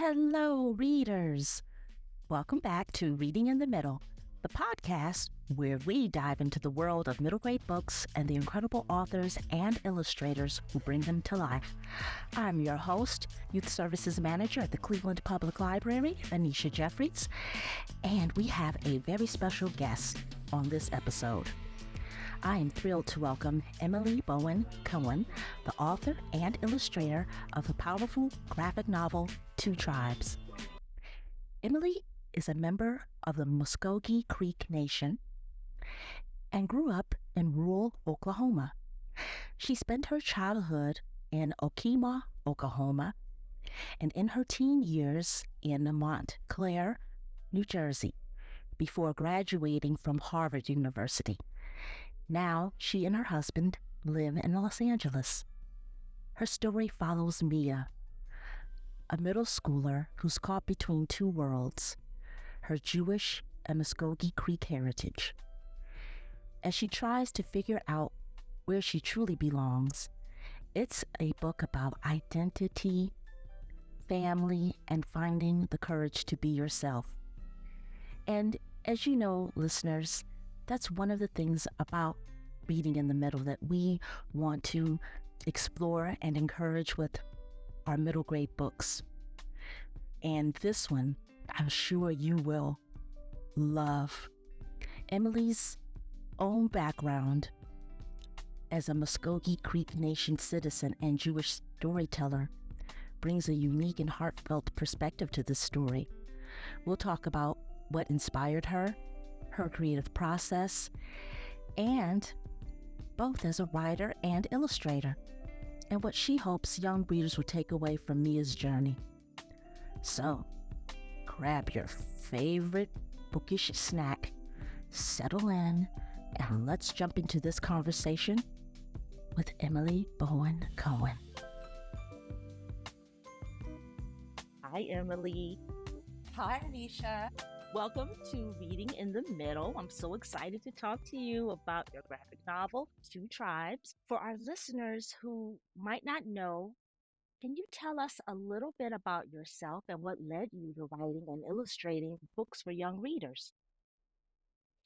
Hello, readers. Welcome back to Reading in the Middle, the podcast where we dive into the world of middle grade books and the incredible authors and illustrators who bring them to life. I'm your host, Youth Services Manager at the Cleveland Public Library, Anisha Jeffries, and we have a very special guest on this episode. I am thrilled to welcome Emily Bowen Cohen, the author and illustrator of the powerful graphic novel, Two Tribes. Emily is a member of the Muscogee Creek Nation and grew up in rural Oklahoma. She spent her childhood in Okemah, Oklahoma, and in her teen years in Montclair, New Jersey, before graduating from Harvard University. Now, she and her husband live in Los Angeles. Her story follows Mia, a middle schooler who's caught between two worlds, her Jewish and Muscogee Creek heritage. As she tries to figure out where she truly belongs, it's a book about identity, family, and finding the courage to be yourself. And as you know, listeners, that's one of the things about Reading in the Middle that we want to explore and encourage with our middle grade books. And this one, I'm sure you will love. Emily's own background as a Muscogee Creek Nation citizen and Jewish storyteller brings a unique and heartfelt perspective to this story. We'll talk about what inspired her creative process, and both as a writer and illustrator, and what she hopes young readers will take away from Mia's journey. So, grab your favorite bookish snack, settle in, and let's jump into this conversation with Emily Bowen Cohen. Hi, Emily. Hi, Anisha. Welcome to Reading in the Middle. I'm so excited to talk to you about your graphic novel, Two Tribes. For our listeners who might not know, can you tell us a little bit about yourself and what led you to writing and illustrating books for young readers?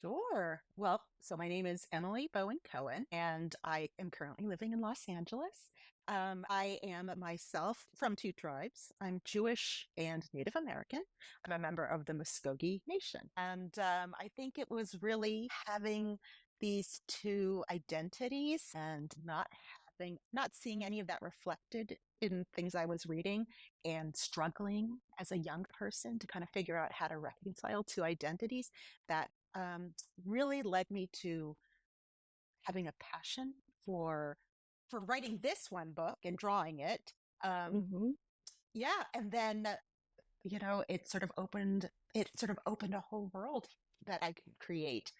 Sure. Well, so my name is Emily Bowen Cohen, and I am currently living in Los Angeles. I am myself from two tribes. I'm Jewish and Native American. I'm a member of the Muscogee Nation. And I think it was really having these two identities and not seeing any of that reflected in things I was reading and struggling as a young person to kind of figure out how to reconcile two identities that really led me to having a passion for writing this one book and drawing it. Yeah, and then it sort of opened a whole world that I could create.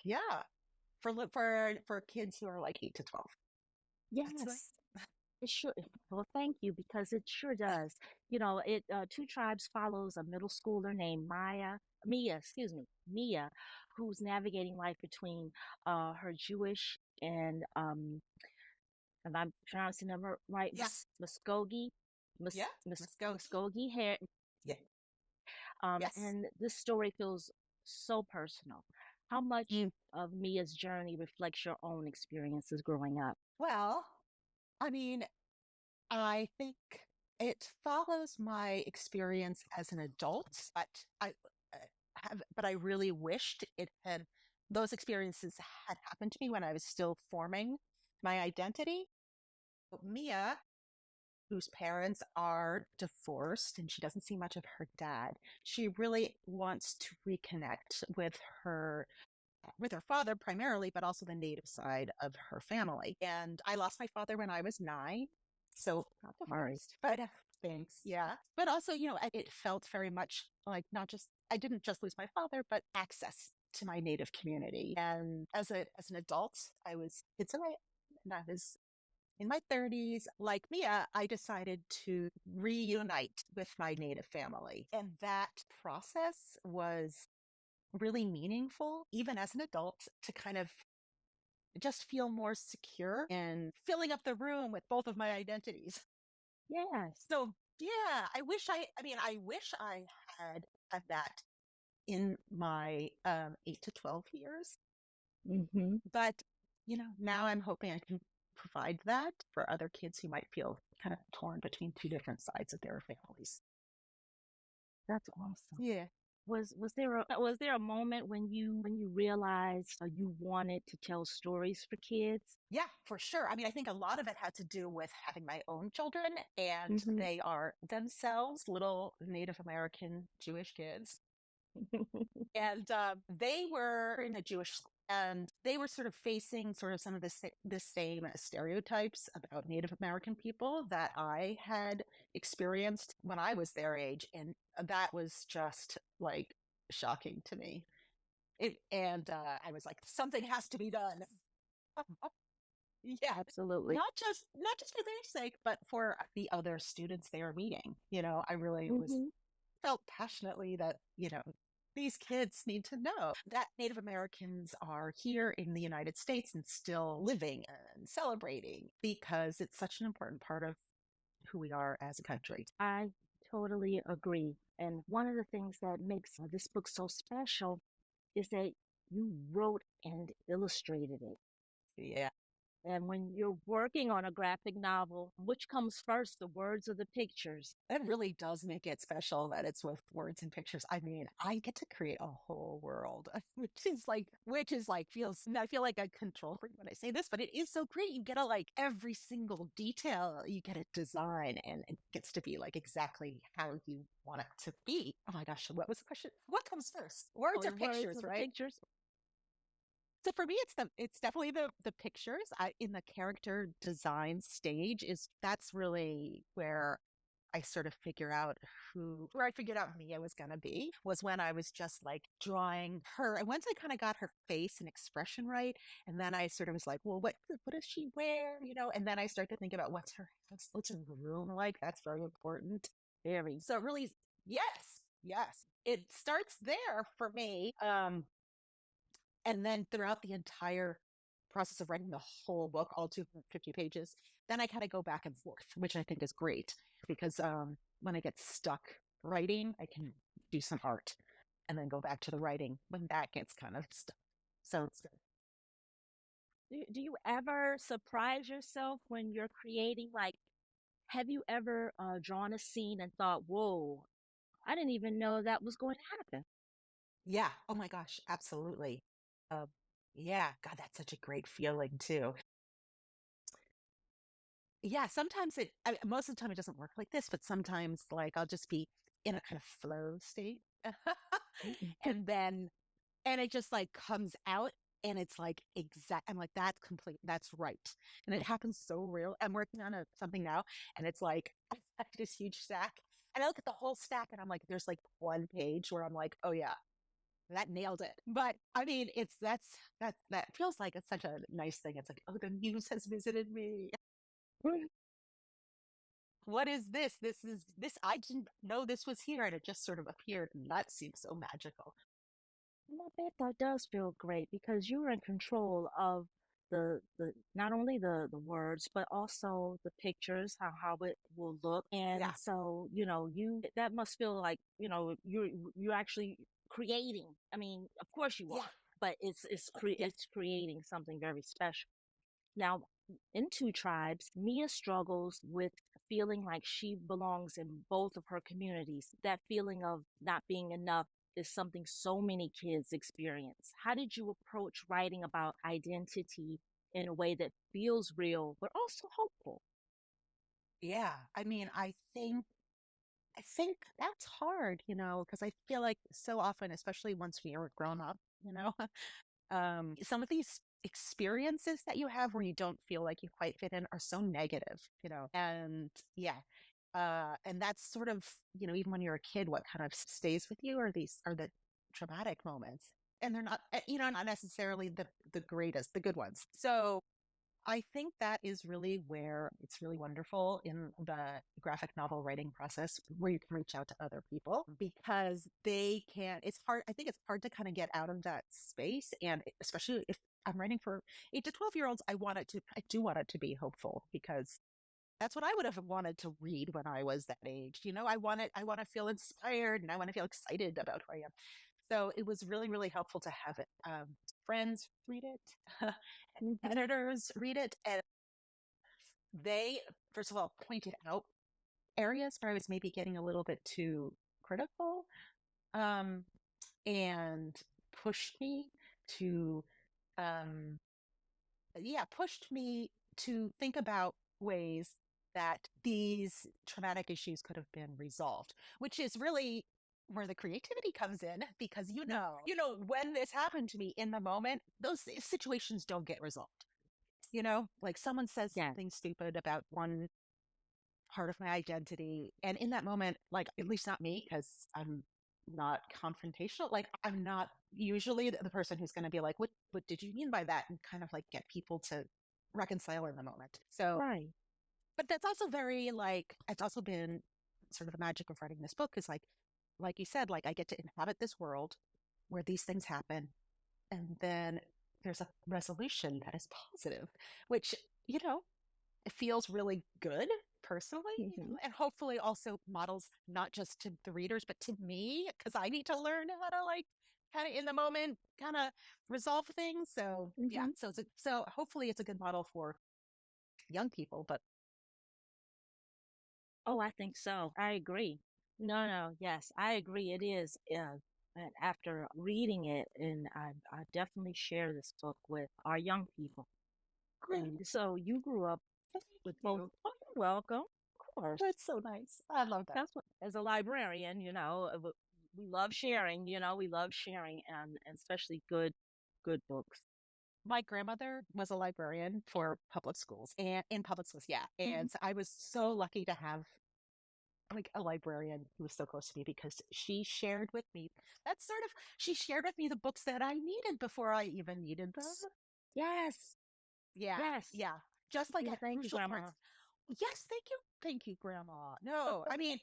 Yeah, for kids who are like 8 to 12. Yes. It sure. Well, thank you, because it sure does. Two Tribes follows a middle schooler named Mia, who's navigating life between her Jewish and if I'm pronouncing them right, Yes. Muskogee, Yeah. Muskogee hair. Yeah. Yes. And this story feels so personal. How much of Mia's journey reflects your own experiences growing up? Well, I mean, I think it follows my experience as an adult, but I really wished those experiences had happened to me when I was still forming my identity. Mia, whose parents are divorced and she doesn't see much of her dad, she really wants to reconnect with her father primarily, but also the native side of her family. And I lost my father when I was 9. So not the worst, but thanks. Yeah. But also, it felt very much like I didn't just lose my father, but access to my native community. And as an adult, I was in my 30s. Like Mia, I decided to reunite with my native family. And that process was really meaningful, even as an adult, to kind of just feel more secure in filling up the room with both of my identities. Yes. So Yeah, I wish I had that in my 8 to 12 years. Hmm. But, now I'm hoping I can provide that for other kids who might feel kind of torn between two different sides of their families. That's awesome. Yeah. Was there a moment when you realized you wanted to tell stories for kids? Yeah, for sure. I think a lot of it had to do with having my own children, and Hmm. they are themselves little Native American Jewish kids. And they were in a Jewish school, and they were sort of facing sort of some of the same stereotypes about Native American people that I had experienced when I was their age, and that was just like shocking to me. And I was like, something has to be done. Yeah, Absolutely. not just for their sake, but for the other students they are meeting. I really was Hmm. felt passionately that, these kids need to know that Native Americans are here in the United States and still living and celebrating because it's such an important part of who we are as a country. I totally agree. And one of the things that makes this book so special is that you wrote and illustrated it. Yeah. And when you're working on a graphic novel, which comes first, the words or the pictures? It really does make it special that it's with words and pictures. I get to create a whole world, which is like feels. I feel like I control freak when I say this, but it is so great. You get to like every single detail. You get a design, and it gets to be like exactly how you want it to be. Oh my gosh, what was the question? What comes first? Oh, Words or the words pictures, or the right? pictures? So for me, it's definitely the pictures. In the character design stage is that's really where I sort of where I figured out Mia was going to be was when I was just like drawing her. And once I kind of got her face and expression right, and then I sort of was like, well, what does she wear? And then I start to think about what's her house, what's her room like. That's very important. Very. So it really, yes, yes, it starts there for me. And then throughout the entire process of writing the whole book, all 250 pages, then I kind of go back and forth, which I think is great because when I get stuck writing, I can do some art and then go back to the writing when that gets kind of stuck. So it's good. Do you ever surprise yourself when you're creating? Like, have you ever drawn a scene and thought, whoa, I didn't even know that was going to happen? Yeah. Oh my gosh. Absolutely. Uh, yeah. God, that's such a great feeling too. Yeah. Most of the time it doesn't work like this, but sometimes like I'll just be in a kind of flow state. and then and it just like comes out and it's like I'm like that's complete, that's right. And it happens so real. I'm working on something now, and it's like I have this huge stack, and I look at the whole stack and I'm like there's like one page where I'm like, oh yeah, that nailed it. But it's that feels like it's such a nice thing. It's like, oh, the muse has visited me. What is this? This I didn't know this was here, and it just sort of appeared, and that seems so magical. And I bet that does feel great because you're in control of the not only the words but also the pictures, how it will look. Yeah. And so, you that must feel like, you're actually creating. I mean, of course you Yeah. are, but Yeah. it's creating something very special. Now, in Two Tribes, Mia struggles with feeling like she belongs in both of her communities. That feeling of not being enough is something so many kids experience. How did you approach writing about identity in a way that feels real, but also hopeful? Yeah. I think that's hard, because I feel like so often, especially once we are grown up, some of these experiences that you have where you don't feel like you quite fit in are so negative, and yeah. And that's sort of, even when you're a kid, what kind of stays with you are the traumatic moments. And they're not, not necessarily the greatest, the good ones. So I think that is really where it's really wonderful in the graphic novel writing process, where you can reach out to other people because they can. It's hard. I think it's hard to kind of get out of that space. And especially if I'm writing for 8 to 12-year-olds, I do want it to be hopeful because That's what I would have wanted to read when I was that age. I want to feel inspired and I want to feel excited about who I am. So it was really, really helpful to have it. Friends read it, editors read it, and they, first of all, pointed out areas where I was maybe getting a little bit too critical, um, and pushed me to, um, pushed me to think about ways that these traumatic issues could have been resolved, which is really where the creativity comes in, because when this happened to me in the moment, those situations don't get resolved. Like someone says Yes. something stupid about one part of my identity. And in that moment, like, at least not me, because I'm not confrontational. Like, I'm not usually the person who's going to be like, what did you mean by that? And kind of like get people to reconcile in the moment. So, Right. but that's also very like, it's also been sort of the magic of writing this book is like you said, like I get to inhabit this world where these things happen. And then there's a resolution that is positive, which, you know, it feels really good personally, Hmm. and hopefully also models not just to the readers, but to me, because I need to learn how to like kind of in the moment kind of resolve things. So yeah, Hmm. so hopefully it's a good model for young people. But Oh, I think so. I agree. No, no, yes, I agree. It is. And after reading it, and I definitely share this book with our young people. great, And so you grew up thank with both. you. Oh, you're welcome. Of course. That's so nice. I love that. That's what, as a librarian, we love sharing, we love sharing, and especially good books. My grandmother was a librarian for public schools and in public schools, yeah. Hmm. And so I was so lucky to have like a librarian who was so close to me, because she shared with me the books that I needed before I even needed them. Yes, Yeah, yes. yeah. Just like Yeah, at thank you, crucial Grandma. parts. Yes, thank you, Grandma. No, I mean,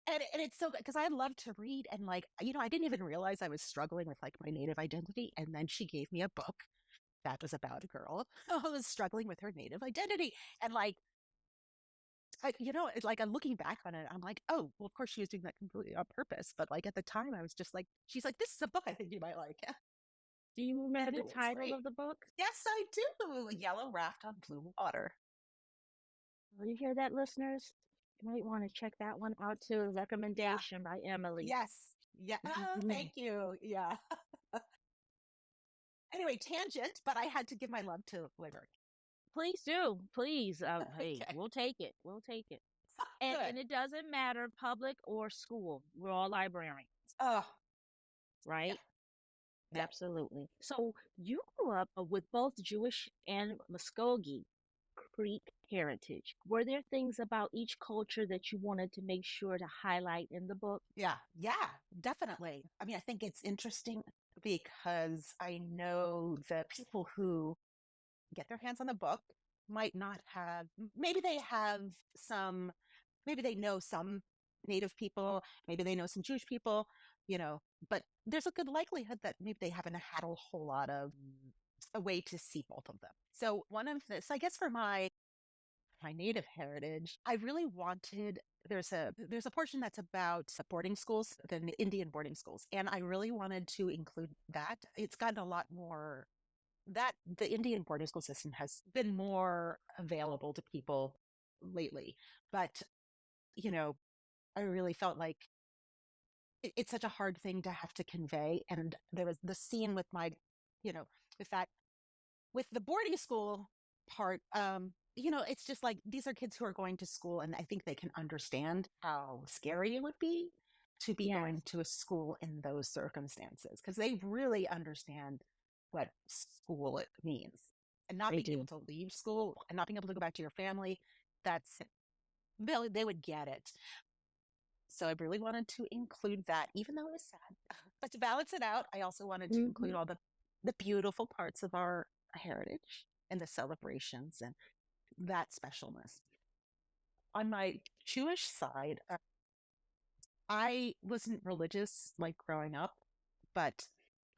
and it's so good because I love to read, and like, I didn't even realize I was struggling with like my native identity, and then she gave me a book that was about a girl who was struggling with her native identity, and like, it's like I'm looking back on it, I'm like, oh, well, of course she was doing that completely on purpose. But like at the time, I was just like, she's like, this is a book I think you might like. Do you remember And the it was title great. of the book? Yes, I do. Yellow Raft on Blue Water. Well, you hear that, listeners? You might want to check that one out too. A Yeah. recommendation by Emily. Yes. Yeah. Oh, Mhm. thank you. Yeah. Anyway, tangent, but I had to give my love to library. Please do. Please. Hey, Okay. we'll take it. We'll take it. And Good. and it doesn't matter public or school. We're all librarians, Oh, yeah. right? Yeah. Absolutely. So you grew up with both Jewish and Muscogee Creek heritage. Were there things about each culture that you wanted to make sure to highlight in the book? Yeah. Yeah. Definitely. I mean, I think it's interesting because I know the people who get their hands on the book might not have, maybe they have some, maybe they know some Native people, maybe they know some Jewish people, but there's a good likelihood that maybe they haven't had a whole lot of a way to see both of them. So one of this, I guess, for my Native heritage, I really wanted, there's a portion that's about boarding schools, the Indian boarding schools, and I really wanted to include that. It's gotten a lot more, that the Indian boarding school system has been more available to people lately. But, you know, I really felt like it's such a hard thing to have to convey. And there was the scene with you know, with that, with the boarding school part, it's just like these are kids who are going to school, and I think they can understand how scary it would be to be Yes, going to a school in those circumstances, because they really understand what school it means. And not they being able do. to leave school and not being able to go back to your family, that's they would get it. So I really wanted to include that, even though it was sad. But to balance it out, I also wanted to Hmm. include all the beautiful parts of our heritage and the celebrations and that specialness. On my Jewish side, I wasn't religious like growing up, but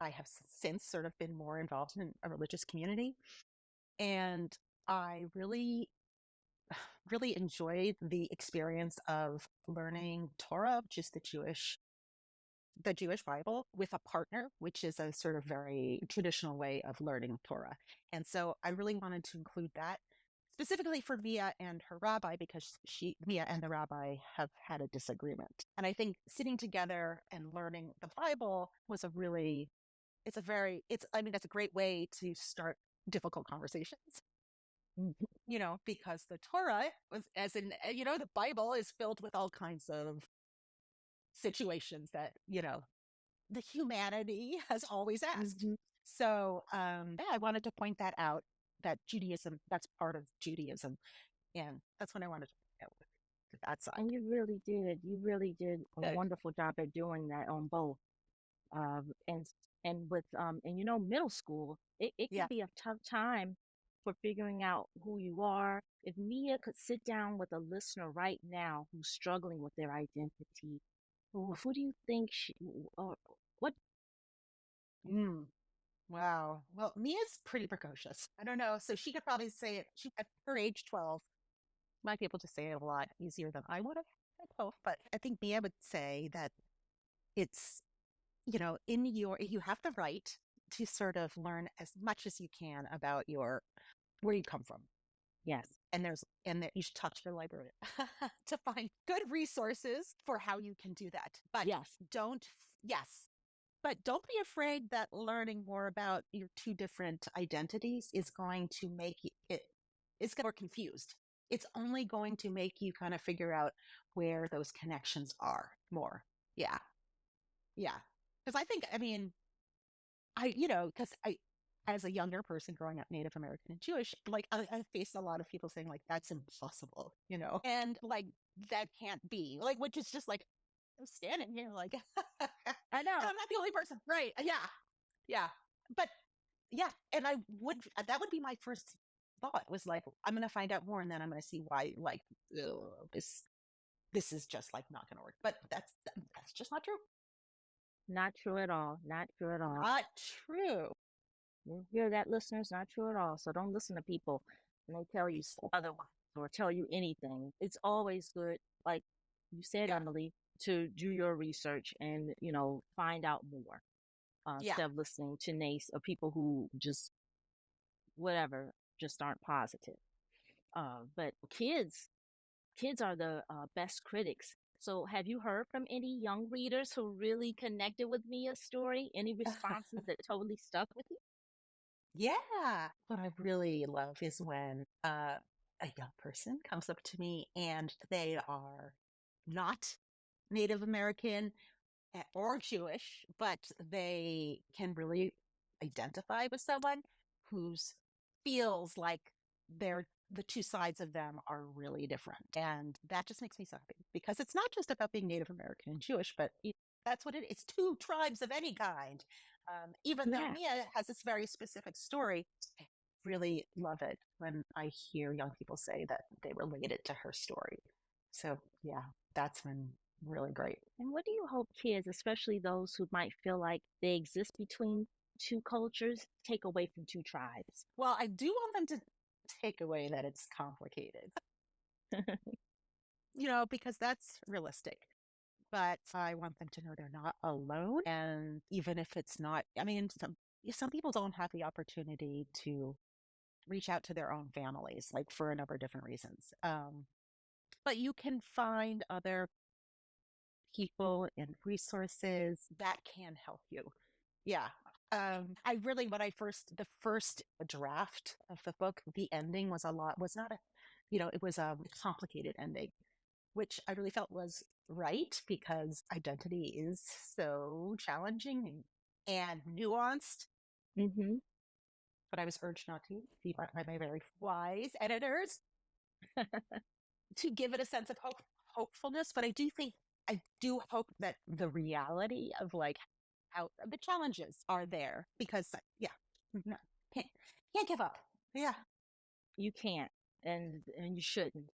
I have since sort of been more involved in a religious community. And I really really enjoyed the experience of learning Torah, which is the Jewish Bible, with a partner, which is a sort of very traditional way of learning Torah. And so I really wanted to include that specifically for Mia and her rabbi, because Mia and the rabbi have had a disagreement. And I think sitting together and learning the Bible was I mean, that's a great way to start difficult conversations, Mhm. because the Torah was, as in, the Bible is filled with all kinds of situations that, the humanity has always asked. Mhm. So, yeah, I wanted to point that out, that Judaism, that's part of Judaism. And that's what I wanted to point out with that side. And you really did. You really did a Good. wonderful job at doing that on both. And with and middle school, it Yeah. could be a tough time for figuring out who you are. If Mia could sit down with a listener right now who's struggling with their identity, who do you think or what? Mm. Wow. Well, Mia's pretty precocious. I don't know. So she could probably say it. She, at her age 12, might be able to say it a lot easier than I would have at 12. But I think Mia would say that it's, you have the right to sort of learn as much as you can about where you come from. Yes, And that you should talk to your librarian to find good resources for how you can do that. But yes, yes, but don't be afraid that learning more about your two different identities is going to make it's more confused. It's only going to make you kind of figure out where those connections are more. Yeah. Yeah. Because I mean, because as a younger person growing up Native American and Jewish, like I faced a lot of people saying like that's impossible, and like that can't be, like, which is just like I'm standing here like and I know. I'm not the only person, right? Yeah, yeah, but yeah, and that would be my first thought, was like I'm gonna find out more, and then I'm gonna see why, like, ugh, this is just like not gonna work. But that's just not true. Not true at all. Not true at all. Not true. You hear that, listeners? Not true at all. So don't listen to people when they tell you otherwise or tell you anything. It's always good, like you said, Yeah, Emily, to do your research and, find out more yeah. instead of listening to people who just, whatever, just aren't positive. But kids are the best critics. So have you heard from any young readers who really connected with Mia's story? Any responses that totally stuck with you? Yeah. What I really love is when a young person comes up to me and they are not Native American or Jewish, but they can really identify with someone who's feels like the two sides of them are really different. And that just makes me so happy, because it's not just about being Native American and Jewish, but that's what it's two tribes of any kind. Even though Yeah. Mia has this very specific story, I really love it when I hear young people say that they relate it to her story. So yeah, that's been really great. And what do you hope kids, especially those who might feel like they exist between two cultures, take away from two tribes? Well, I do want them to take away that it's complicated, because that's realistic. But I want them to know they're not alone. And even if it's not, I mean, some people don't have the opportunity to reach out to their own families, like for a number of different reasons. But you can find other people and resources that can help you. Yeah. I really, the first draft of the book, the ending was not it was a complicated ending, which I really felt was right, because identity is so challenging and nuanced. Mm-hmm. But I was urged not to be by my very wise editors to give it a sense of hopefulness. But I do hope that the reality of like how the challenges are there, because yeah, no, can't, can't give up. Yeah, You can't, and you shouldn't.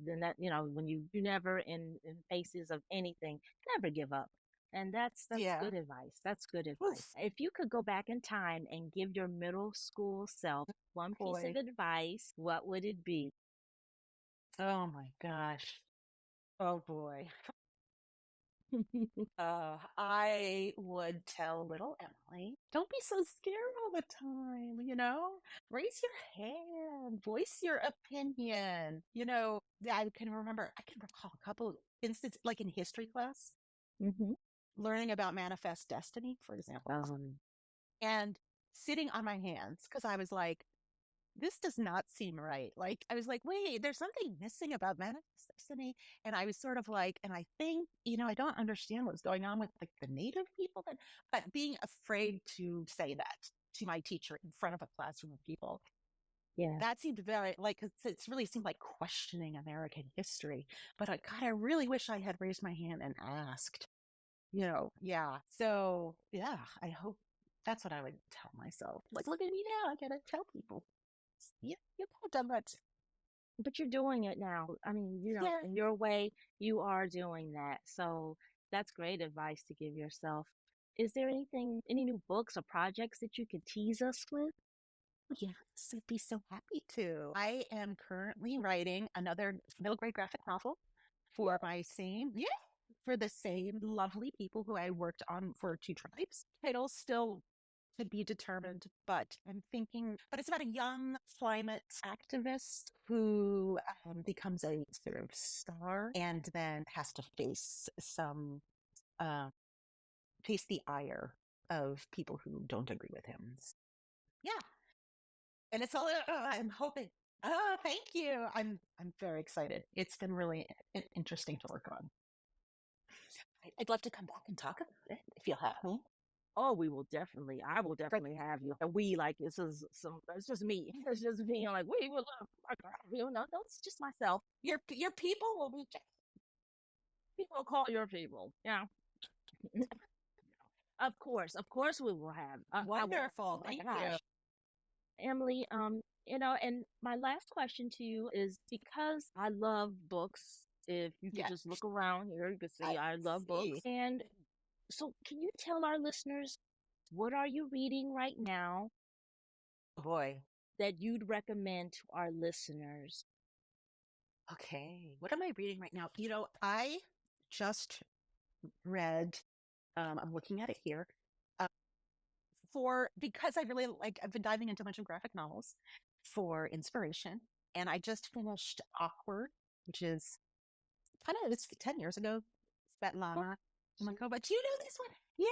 Then that when you never in faces of anything, never give up. And that's yeah. good advice. That's good advice. Oof, If you could go back in time and give your middle school self one piece of boy. advice, what would it be? Oh my gosh. Oh boy. I would tell little Emily, don't be so scared all the time, raise your hand, voice your opinion. I can recall a couple of instances, like in history class, Mm-hmm. learning about manifest destiny, for example, and sitting on my hands because I was like, this does not seem right. Like, I was like, wait, there's something missing about manifest destiny. And I was sort of like, and I think, I don't understand what's going on with like the native people, but being afraid to say that to my teacher in front of a classroom of people, Yeah. that seemed very like, 'cause it's really seemed like questioning American history. But God, I really wish I had raised my hand and asked, yeah. So yeah, I hope that's what I would tell myself. Like, look at me now. I gotta tell people. Yeah, you could have done that. But you're doing it now. I mean, Yeah. in your way, you are doing that. So that's great advice to give yourself. Is there any new books or projects that you could tease us with? Yes, I'd be so happy to. I am currently writing another middle grade graphic novel for the same lovely people who I worked on for Two Tribes. Title still to be determined, but I'm thinking, but it's about a young climate activist who becomes a sort of star and then has to uh, face the ire of people who don't agree with him. Yeah, and it's all I'm hoping. Oh, thank you. I'm very excited. It's been really interesting to work on. I'd love to come back and talk about it if you'll have me. Oh, I will Great. definitely have you. And we like it's just me. It's just me. I'm like, we will no, it's just myself. Your people will be People call your people. Yeah. Of course we will have. I will. wonderful. Oh my Thank you. gosh. Emily, and my last question to you is because I love books. If you could Yeah, just look around here, you could I see I love books. see. And so, can you tell our listeners what are you reading right now Oh boy. that you'd recommend to our listeners? Okay. What am I reading right now? I just read. I'm looking at it here. Uh, because I really I've been diving into a bunch of graphic novels for inspiration, and I just finished Awkward, which is it's 10 years ago. Oh, Svetlana. I'm like, oh, but you know this one? Yeah.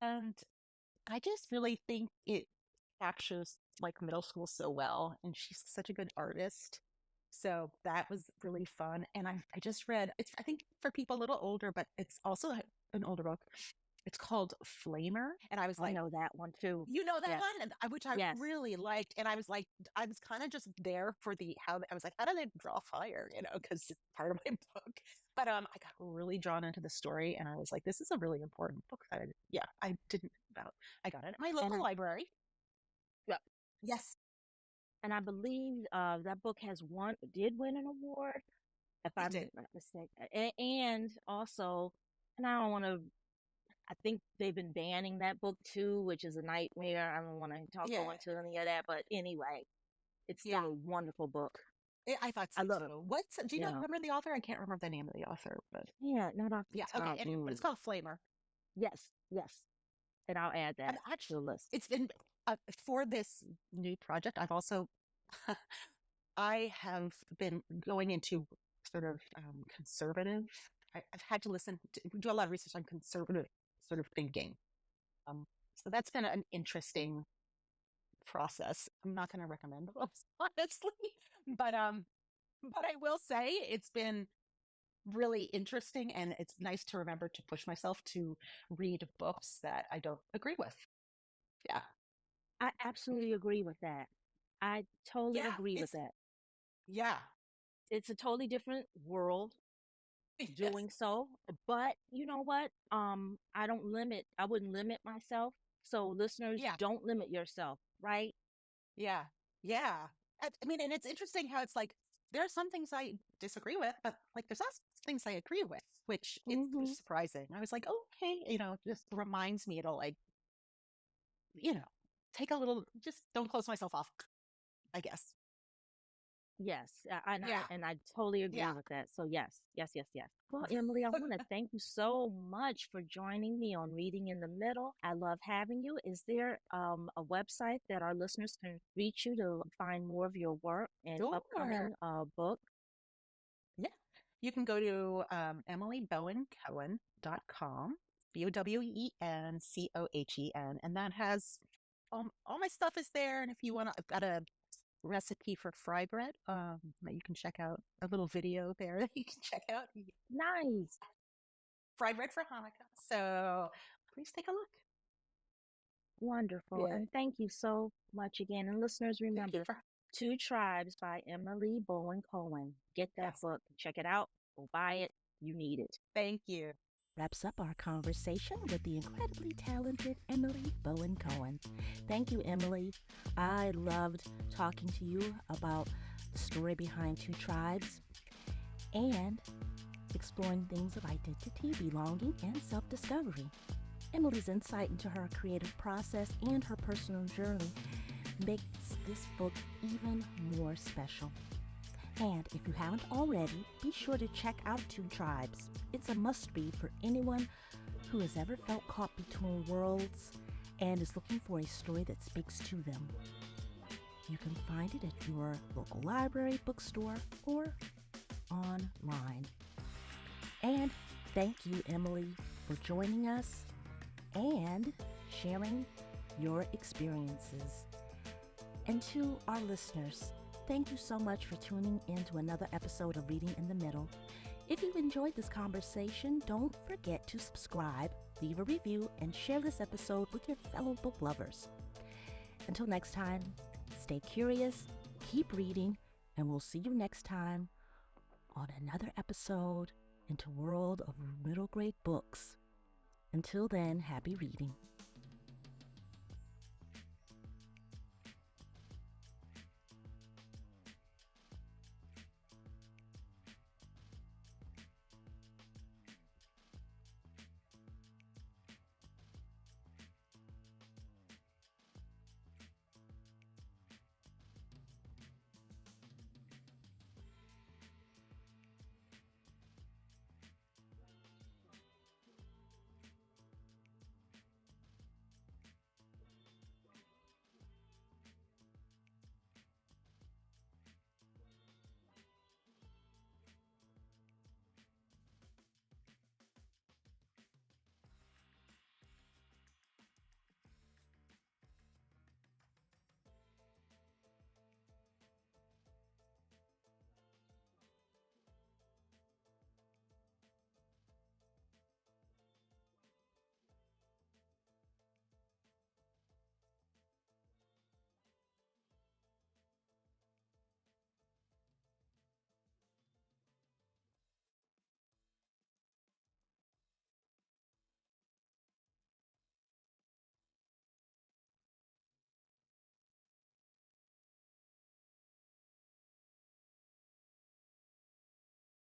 And I just really think it captures like middle school so well. And she's such a good artist. So that was really fun. And I just read, I think for people a little older, but it's also an older book. It's called Flamer. And I was I like, know that one too. you know that Yes, one, and which I yes. really liked, and I was like, I was kind of just there for the how I was like, how do they draw fire, because it's part of my book. But I got really drawn into the story, and I was like, this is a really important book that I didn't know about. I got it at my And local library. yeah, Yes, and I believe that book did win an award, if it I'm did. not mistaken. And also, and I don't want to. I think they've been banning that book too, which is a nightmare. I don't want to Yeah, go into any of that, but anyway, it's still yeah. a wonderful book. I thought I so love, too. Do you know yeah, remember the author? I can't remember the name of the author, but yeah, not off the yeah. Okay, top. anyway, but it's called Flamer. Yes, yes, and I'll add And that to actually, the list. it's been for this new project. I've also I have been going into sort of conservative. I've had to do a lot of research on conservative sort of thinking. Um, so that's been an interesting process. I'm not going to recommend books, honestly, but I will say it's been really interesting, and it's nice to remember to push myself to read books that I don't agree with. Yeah, I absolutely agree with that. I totally yeah, agree with that. yeah, It's a totally different world yes, doing so, but you know what? I wouldn't limit myself. So listeners, yeah. don't limit yourself, right? Yeah. Yeah. I mean, and it's interesting how it's like there are some things I disagree with, but like there's also things I agree with, which it's Mm-hmm. surprising. I was like, okay, just reminds me to like, you know, take a little, just don't close myself off, I guess. Yes, and Yeah. I totally agree Yeah. with that. So yes, yes, yes, yes. Well, Emily, I want to thank you so much for joining me on Reading in the Middle. I love having you. Is there a website that our listeners can reach you to find more of your work and Sure. upcoming book? Yeah. You can go to emilybowencohen.com, BOWENCOHEN, and that has all my stuff is there. And if you want to, I've got a recipe for fry bread that you can check out, a little video there that you can check out. Nice. Fry bread for Hanukkah. So please take a look. Wonderful. Yeah. And thank you so much again. And listeners, Thank you remember for, Two Tribes by Emily Bowen Cohen. Get that yes. book, check it out, go buy it. You need it. Thank you. Wraps up our conversation with the incredibly talented Emily Bowen Cohen. Thank you, Emily. I loved talking to you about the story behind Two Tribes and exploring things of identity, belonging, and self discovery. Emily's insight into her creative process and her personal journey makes this book even more special. And if you haven't already, be sure to check out Two Tribes. It's a must read for anyone who has ever felt caught between worlds and is looking for a story that speaks to them. You can find it at your local library, bookstore, or online. And thank you, Emily, for joining us and sharing your experiences. And to our listeners, thank you so much for tuning in to another episode of Reading in the Middle. If you've enjoyed this conversation, don't forget to subscribe, leave a review, and share this episode with your fellow book lovers. Until next time, stay curious, keep reading, and we'll see you next time on another episode into World of Middle Grade Books. Until then, happy reading.